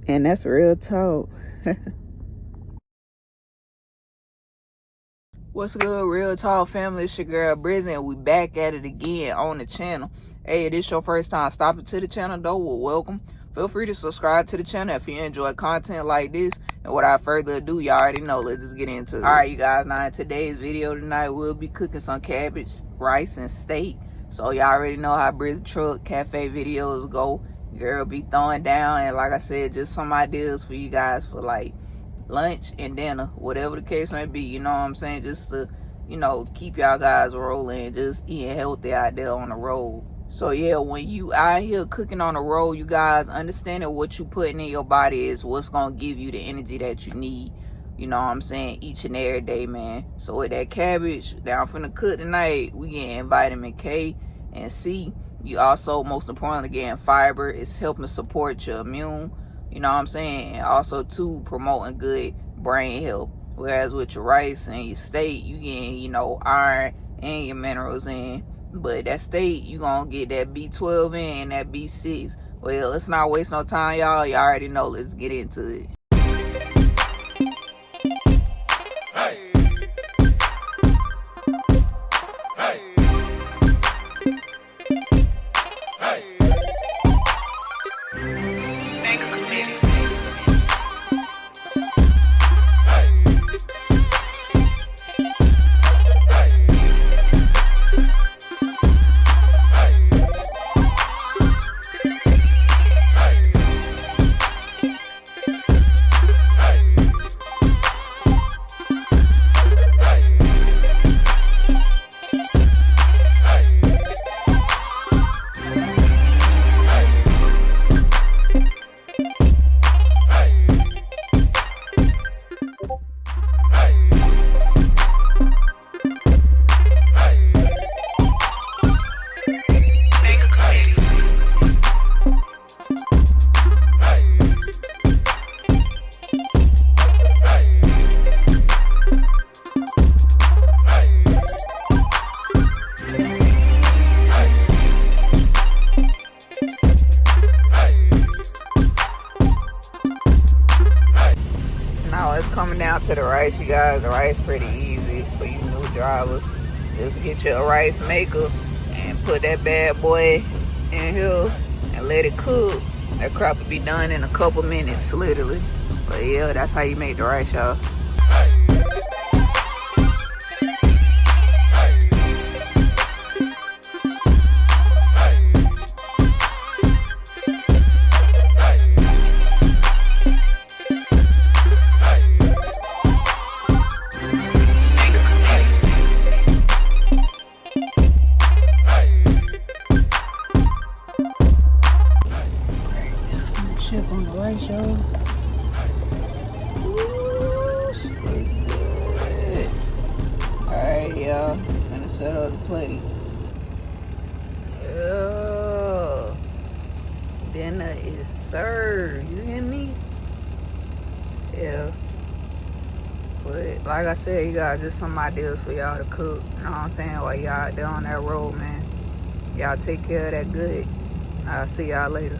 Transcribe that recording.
And that's real talk. What's good, real talk family? It's your girl Brizzy, and we back at it again on the channel. Hey, if this your first time stopping to the channel though, well, welcome. Feel free to subscribe to the channel if you enjoy content like this. And without further ado, y'all already know, let's just get into it. Alright, you guys, now in today's video tonight, we'll be cooking some cabbage, rice, and steak. So y'all already know how Brizzy Truck Cafe videos go. Girl be throwing down, and like I said, just some ideas for you guys for like lunch and dinner, whatever the case may be, you know what I'm saying, just to, you know, keep y'all guys rolling, just eating healthy out there on the road. So yeah, when you out here cooking on the road, you guys understand that what you putting in your body is what's gonna give you the energy that you need, you know what I'm saying, each and every day, man. So with that cabbage that I'm finna cook tonight, we getting vitamin K and C. You also, most importantly, getting fiber. It's helping support your immune, you know what I'm saying, and also too promoting good brain health. Whereas with your rice and your steak, you getting, you know, iron and your minerals in. But that steak, you gonna get that B12 in and that B6. Well, let's not waste no time, y'all. Y'all already know. Let's get into it. Now it's coming down to the rice, you guys. The rice pretty easy for you new drivers. Just get you a rice maker and put that bad boy in here and let it cook. That crap will be done in a couple minutes, literally. But yeah, that's how you make the rice, y'all. Chip on the rice, y'all. Ooh, stay good. Alright, y'all. Finna set up the plate. Yeah. Dinner is served. You hear me? Yeah. But like I said, you got just some ideas for y'all to cook. You know what I'm saying? While y'all out there on that road, man. Y'all take care of that good. I'll see y'all later.